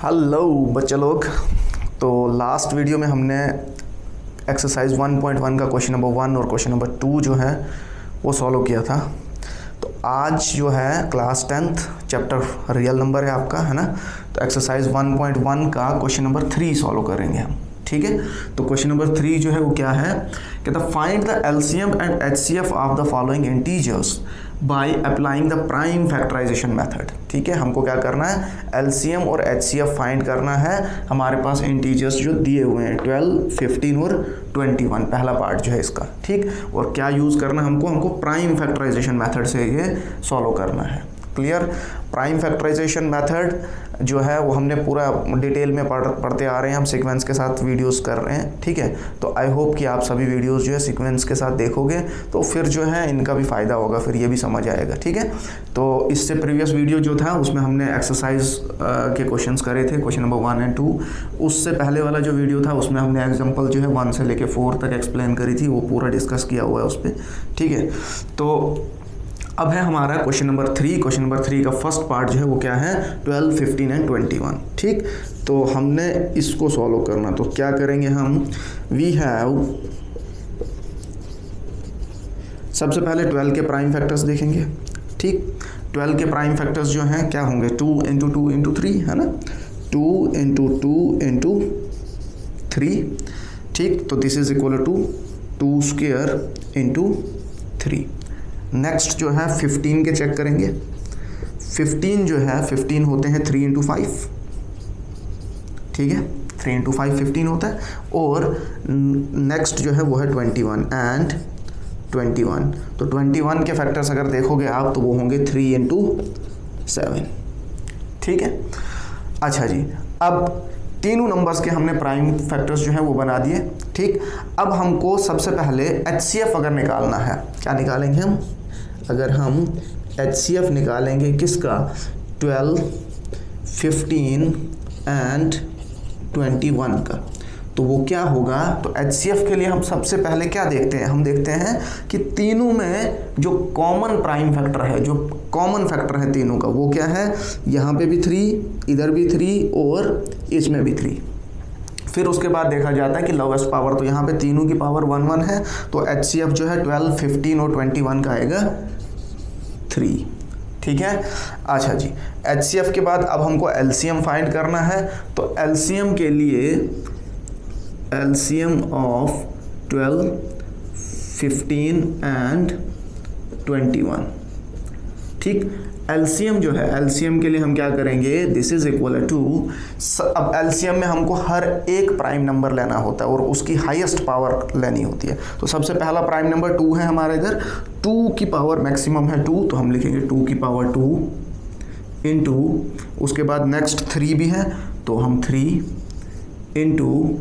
Hello बच्चे लोग। तो लास्ट वीडियो में हमने एक्सरसाइज 1.1 का क्वेश्चन नंबर 1 और क्वेश्चन नंबर 2 जो है वो सॉल्व किया था। तो आज जो है class 10th chapter real number है आपका, है ना। तो एक्सरसाइज 1.1 का क्वेश्चन नंबर 3 सॉल्व करेंगे हम, ठीक है। तो क्वेश्चन नंबर 3 जो है वो क्या है, कहता find the LCM and HCF of the following integers by applying the prime factorization method. ठीक है, हमको क्या करना है, एलसीएम और एचसीएफ फाइंड करना है। हमारे पास इंटीजर्स जो दिए हुए हैं 12, 15 और 21, पहला पार्ट जो है इसका, ठीक। और क्या यूज़ करना है हमको प्राइम फैक्टराइजेशन मेथड से ये सॉल्व करना है। क्लियर। प्राइम फैक्टराइजेशन मेथड जो है वो हमने पूरा डिटेल में पढ़ते आ रहे हैं, हम सीक्वेंस के साथ वीडियोस कर रहे हैं, ठीक है। तो आई होप कि आप सभी वीडियोस जो है सीक्वेंस के साथ देखोगे तो फिर जो है इनका भी फ़ायदा होगा, फिर ये भी समझ आएगा, ठीक है। तो इससे प्रीवियस वीडियो जो था उसमें हमने एक्सरसाइज के क्वेश्चंस करे थे, क्वेश्चन नंबर 1 और 2। उससे पहले वाला जो वीडियो था उसमें हमने एग्जाम्पल जो है 1 से लेकर 4 तक एक्सप्लेन करी थी, वो पूरा डिस्कस किया हुआ है उस पर, ठीक है। तो अब है हमारा क्वेश्चन नंबर 3। क्वेश्चन नंबर 3 का फर्स्ट पार्ट जो है वो क्या है, 12, 15 एंड 21, ठीक। तो हमने इसको सॉल्व करना, तो क्या करेंगे हम, वी हैव, सबसे पहले 12 के प्राइम फैक्टर्स देखेंगे, ठीक। 12 के प्राइम फैक्टर्स जो हैं क्या होंगे, 2 × 2 × 3, है ना, 2 × 2 × 3, ठीक। तो this is equal to 2 square × 3। Next जो है 15 के चेक करेंगे। 15 जो है 15 होते हैं 3 × 5, ठीक है, 3 × 5 15 होता है। और नेक्स्ट जो है वो है 21 एंड 21। तो 21 के फैक्टर्स अगर देखोगे आप तो वो होंगे 3 × 7, ठीक है। अच्छा जी, अब तीनों नंबर्स के हमने प्राइम फैक्टर्स जो है वो बना दिए, ठीक। अब हमको सबसे पहले एचसीएफ अगर निकालना है, क्या निकालेंगे हम, अगर हम एचसीएफ निकालेंगे किसका, 12, 15 एंड 21 का, तो वो क्या होगा। तो एचसीएफ के लिए हम सबसे पहले क्या देखते हैं, हम देखते हैं कि तीनों में जो कॉमन प्राइम फैक्टर है, जो कॉमन फैक्टर है तीनों का, वो क्या है, यहाँ पे भी 3, इधर भी 3 और इसमें भी 3। फिर उसके बाद देखा जाता है कि लोवेस्ट पावर, तो यहाँ पे तीनों की पावर 1 1 है, तो एचसीएफ जो है 12, 15 और 21 का आएगा 3, ठीक है। अच्छा जी, एचसीएफ के बाद अब हमको एलसीएम फाइंड करना है। तो एलसीएम के लिए एलसीएम ऑफ 12, 15 एंड 21, ठीक। एलसीएम जो है, एलसीएम के लिए हम क्या करेंगे, दिस इज इक्वल टू, अब एलसीएम में हमको हर एक प्राइम नंबर लेना होता है और उसकी हाईएस्ट पावर लेनी होती है। तो सबसे पहला प्राइम नंबर 2 है हमारे इधर, 2 की पावर मैक्सिमम है 2, तो हम लिखेंगे 2 की पावर 2 × उसके बाद नेक्स्ट 3 भी है, तो हम 3 ×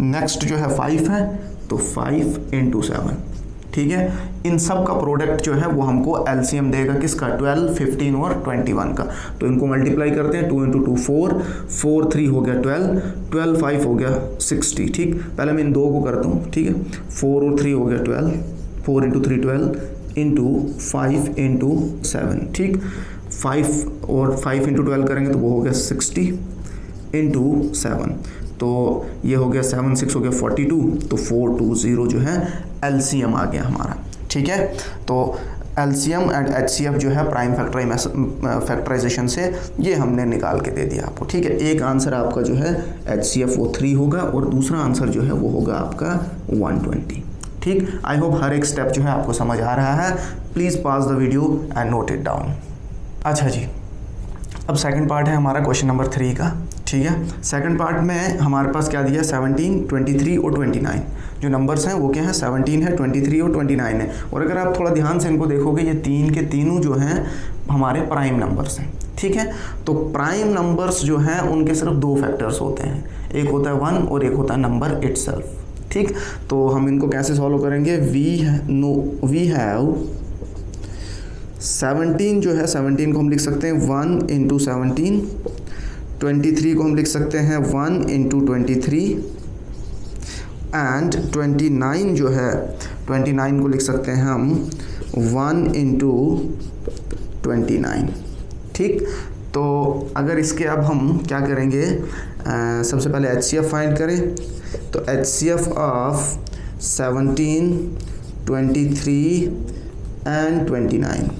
नेक्स्ट जो है 5 है, तो 5 × 7, ठीक है। इन सब का प्रोडक्ट जो है वो हमको एलसीएम देगा किसका, 12, 15 और 21 का। तो इनको मल्टीप्लाई करते हैं, 2 × 2 4, 4 3 हो गया 12, 12 5 हो गया 60, ठीक। पहले मैं इन दो को करता हूँ, ठीक है, 4 और 3 हो गया 12, 4 × 3 12 × 5 × 7, ठीक। 5 और 5 × 12 करेंगे तो वो हो गया 60 × 7, तो ये हो गया 7 6 हो गया 42, तो 420 जो है एलसीएम आ गया हमारा, ठीक है। तो एलसीएम एंड एचसीएफ जो है प्राइम फैक्टराइजेशन से ये हमने निकाल के दे दिया आपको, ठीक है। एक आंसर आपका जो है एचसीएफ वो 3 होगा और दूसरा आंसर जो है वो होगा आपका 120, ठीक। आई होप हर एक स्टेप जो है आपको समझ आ रहा है। Please pause the video and note it down. अच्छा जी, अब सेकंड पार्ट है हमारा क्वेश्चन नंबर 3 का, ठीक है। सेकंड पार्ट में हमारे पास क्या दिया, 17, 23 और 29 जो नंबर्स हैं वो क्या है, 17 है, 23 और 29 है। और अगर आप थोड़ा ध्यान से इनको देखोगे, ये 3 के तीनों जो हैं हमारे प्राइम नंबर्स हैं, ठीक है। तो प्राइम नंबर्स जो हैं उनके सिर्फ 2 फैक्टर्स होते हैं, एक होता है 1 और एक होता है नंबर इटसेल्फ, ठीक। तो हम इनको कैसे सॉल्व करेंगे, वी हैव 17 जो है, 17 को हम लिख सकते हैं 1 × 17, 23 को हम लिख सकते हैं 1 × 23 एंड 29 जो है, 29 को लिख सकते हैं हम 1 × 29, ठीक। तो अगर इसके अब हम क्या करेंगे, सबसे पहले HCF फाइंड करें। तो HCF ऑफ 17, 23 एंड 29,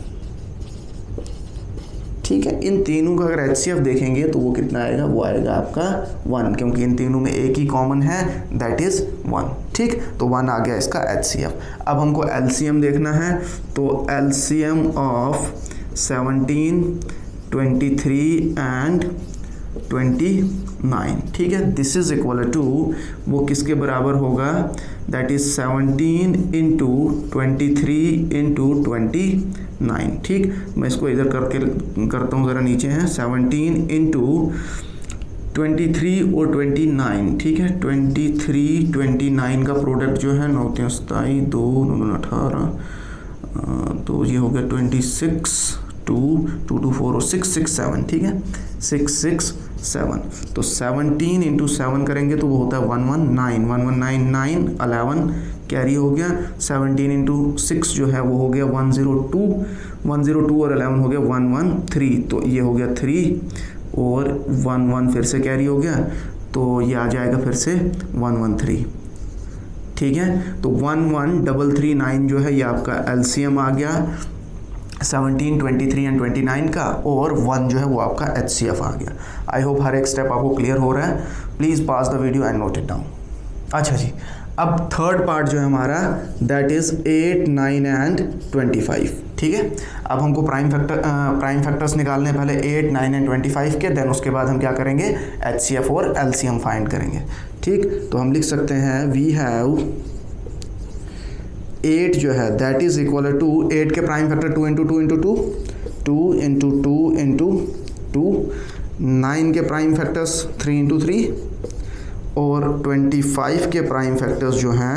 ठीक है। इन तीनों का अगर HCF देखेंगे तो वो कितना आएगा, वो आएगा आपका 1, क्योंकि इन तीनों में एक ही कॉमन है, दैट इज़ 1, ठीक। तो 1 आ गया इसका HCF। अब हमको LCM देखना है, तो LCM ऑफ 17, 23 एंड 29, ठीक है। दिस इज इक्वल टू, वो किसके बराबर होगा, दैट इज 17 इंटू 23 इंटू 29, ठीक। मैं इसको इधर करता हूँ, ज़रा नीचे है, 17 इंटू 23 और 29, ठीक है। 23, 29 का प्रोडक्ट जो है 9 3 27, 2 9 18, तो ये हो गया 26, 2 2 2 4 और 6 6 7, ठीक है, 6 6 7। तो 17 इंटू 7 करेंगे तो वो होता है 119, 1199, 11 कैरी हो गया। 17 इंटू 6 जो है वो हो गया 102, 102 और 11 हो गया 113, तो ये हो गया 3 और 11 फिर से कैरी हो गया, तो ये आ जाएगा फिर से 113, ठीक है। तो 11339 जो है ये आपका LCM आ गया 17, 23 एंड 29 का, और 1 जो है वो आपका HCF आ गया। आई होप हर एक स्टेप आपको क्लियर हो रहा है। Please pass the video and note it down. अच्छा जी, अब थर्ड पार्ट जो है हमारा, दैट इज़ 8, 9 एंड 25, ठीक है। अब हमको प्राइम फैक्टर्स निकालने हैं, पहले 8, 9 एंड 25 के, देन उसके बाद हम क्या करेंगे, HCF और LCM फाइंड करेंगे, ठीक। तो हम लिख सकते हैं वी हैव 8 जो है दैट इज इक्वल टू 8 के prime factor 2 into 2 into 2, 2 into 2 into 2, 9 के प्राइम फैक्टर्स 3 इंटू 3, और 25 के प्राइम फैक्टर्स जो हैं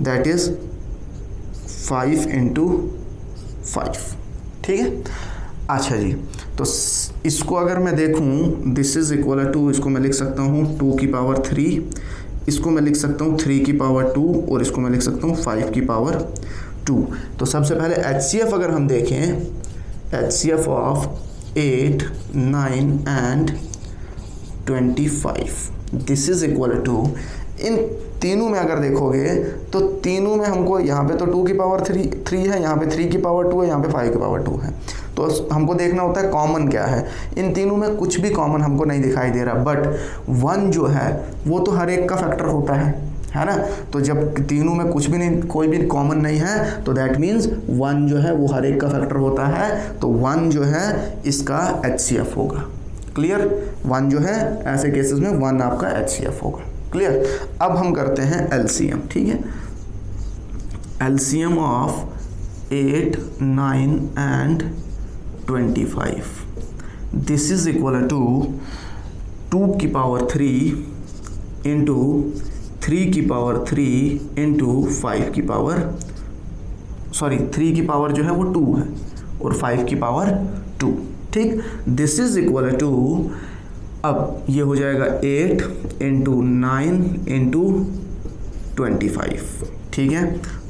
दैट इज 5 इंटू 5, ठीक है। अच्छा जी, तो इसको अगर मैं देखूं, दिस इज इक्वल टू, इसको मैं लिख सकता हूँ 2 की पावर 3, इसको मैं लिख सकता हूँ 3 की पावर 2, और इसको मैं लिख सकता हूँ 5 की पावर 2। तो सबसे पहले HCF अगर हम देखें, HCF of 8, 9 and 25, this is equal to, इन तीनों में अगर देखोगे तो तीनों में हमको यहाँ पे तो 2 की पावर 3 है, यहाँ पे 3 की पावर 2 है, यहाँ पे 5 की पावर 2 है। तो हमको देखना होता है कॉमन क्या है। इन तीनों में कुछ भी कॉमन हमको नहीं दिखाई दे रहा, बट 1 जो है वो तो हर एक का फैक्टर होता है ना। तो जब तीनों में कुछ भी नहीं, कोई भी कॉमन नहीं है, तो दैट मीन्स 1 जो है वो हर एक का फैक्टर होता है, तो 1 जो है इसका HCF होगा। क्लियर, 1 जो है ऐसे केसेस में 1 आपका HCF होगा। क्लियर। अब हम करते हैं LCM, ठीक है। LCM of 8, 9 and 25, this is equal to 2 की पावर 3 इंटू 3 की पावर 3 इंटू 5 की पावर, सॉरी 3 की पावर जो है वो 2 है, और 5 की पावर 2, ठीक। दिस इज इक्वल टू, अब ये हो जाएगा 8 इंटू 9 इंटू 25, ठीक है।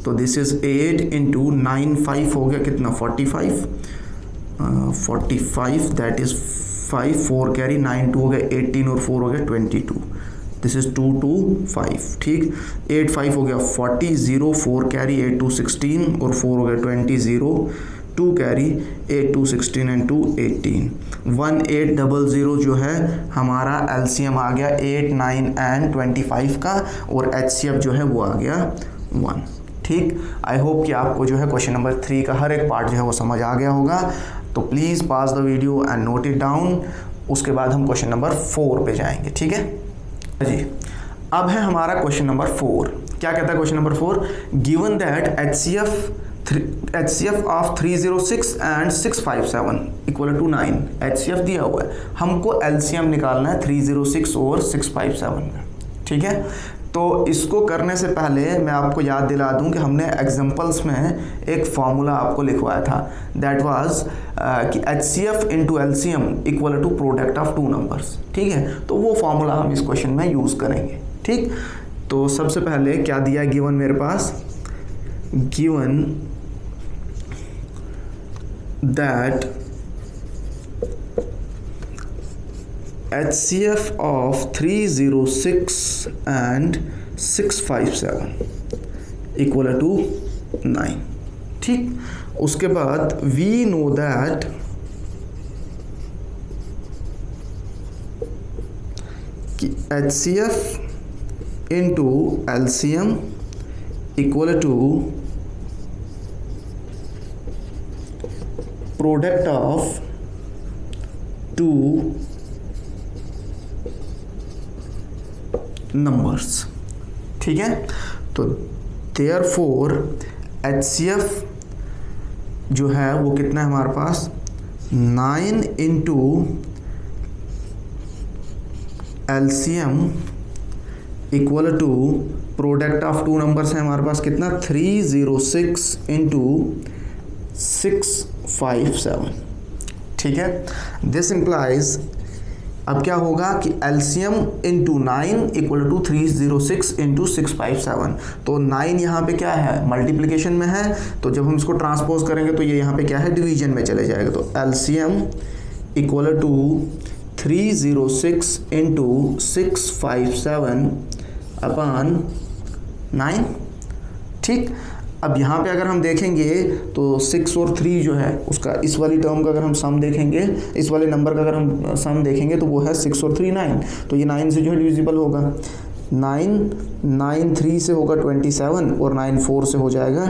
तो दिस इज 8 इंटू 9, 5 हो गया कितना, 45, 45 दैट इज 5, 4 कैरी, 9 2 हो गया 18, और 4 हो गया 22, दिस इज 2 2 5, ठीक। 8 5 हो गया 40, 0 4 कैरी, 8 2 16, और 4 हो गया 20, 0 2 कैरी, 8 2 16 एंड 2 18, 1800 जो है हमारा LCM आ गया 8, 9 एंड 25 का, और HCF जो है वो आ गया 1, ठीक। आई होप कि आपको जो है क्वेश्चन नंबर 3 का हर एक पार्ट जो है वो समझ आ गया होगा। तो please pass the video and note it down. उसके बाद हम क्वेश्चन नंबर 4 पे जाएंगे, ठीक है जी। अब है हमारा क्वेश्चन नंबर 4। क्या कहता है question number 4, given that HCF of 306 and 657 equal to 9, HCF दिया हुआ है, हमको LCM निकालना है 306 और 657 का, ठीक है। तो इसको करने से पहले मैं आपको याद दिला दूं कि हमने एग्जांपल्स में एक फॉर्मूला आपको लिखवाया था, दैट वाज कि HCF into LCM equal to product of 2 numbers, ठीक है। तो वो फॉर्मूला हम इस क्वेश्चन में यूज़ करेंगे, ठीक। तो सबसे पहले क्या दिया है गिवन मेरे पास, given that HCF of 306 and 657 equal to 9। ठीक, उसके बाद वी नो दैट कि HCF into LCM equal to product of two numbers. ठीक है, तो देयरफॉर HCF जो है वो कितना है हमारे पास 9 into LCM equal to product of two numbers है हमारे पास कितना 306 इंटू 657। ठीक है, दिस इंप्लाइज अब क्या होगा कि LCM into 9 equal to 306 into 657। तो 9 यहाँ पे क्या है मल्टीप्लिकेशन में है, तो जब हम इसको ट्रांसपोज करेंगे तो ये यहाँ पे क्या है डिवीजन में चले जाएगा। तो LCM equal to 306 into 657 upon 9। ठीक, अब यहाँ पे अगर हम देखेंगे तो 6 और 3 जो है उसका इस वाली टर्म का अगर हम सम देखेंगे, इस वाले नंबर का अगर हम सम देखेंगे तो वो है 6 और 3 9। तो ये 9 से जो है डिविजिबल होगा। 9 3 से होगा 27 और 9 4 से हो जाएगा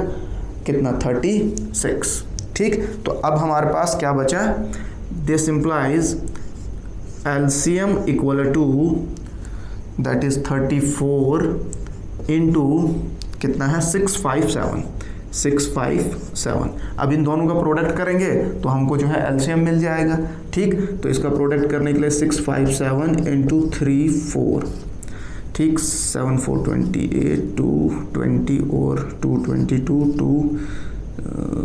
कितना 36। ठीक, तो अब हमारे पास क्या बचा, this implies LCM equal to that is 34 into कितना है 657। अब इन दोनों का प्रोडक्ट करेंगे तो हमको जो है LCM मिल जाएगा। ठीक, तो इसका प्रोडक्ट करने के लिए 657 इंटू 34। ठीक, 7 4 28 2 20 और 2 22 2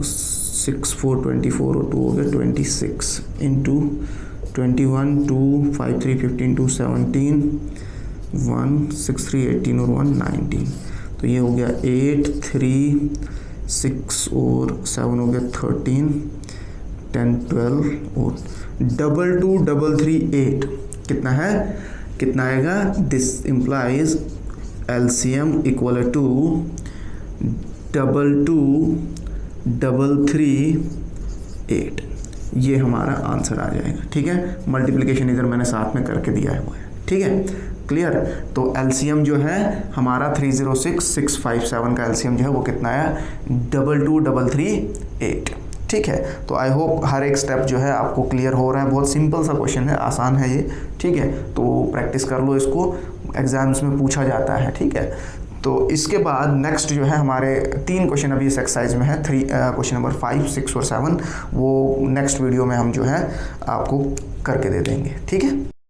6 4 24 और 2 हो गया 26 इंटू 21 2 5 3 15 2 17 1 6 3 18 और 1 19। तो ये हो गया 8 3 6 और 7 हो गया 13 10 12 और 2 2 3 3 8 कितना है, कितना आएगा, this implies LCM equal to 2 2 3 8। ये हमारा आंसर आ जाएगा। ठीक है, मल्टीप्लिकेशन इधर मैंने साथ में करके दिया है। ठीक है, क्लियर। तो LCM जो है हमारा 306 657 का LCM जो है वो कितना है 2 2 3 3 8। ठीक है, तो आई होप हर एक स्टेप जो है आपको क्लियर हो रहा है। बहुत सिंपल सा क्वेश्चन है, आसान है ये। ठीक है, तो प्रैक्टिस कर लो, इसको एग्जाम्स में पूछा जाता है। ठीक है, तो इसके बाद नेक्स्ट जो है हमारे 3 क्वेश्चन अभी इस एक्सरसाइज में है, क्वेश्चन नंबर 5 6 और 7, वो नेक्स्ट वीडियो में हम जो है आपको करके दे देंगे। ठीक है।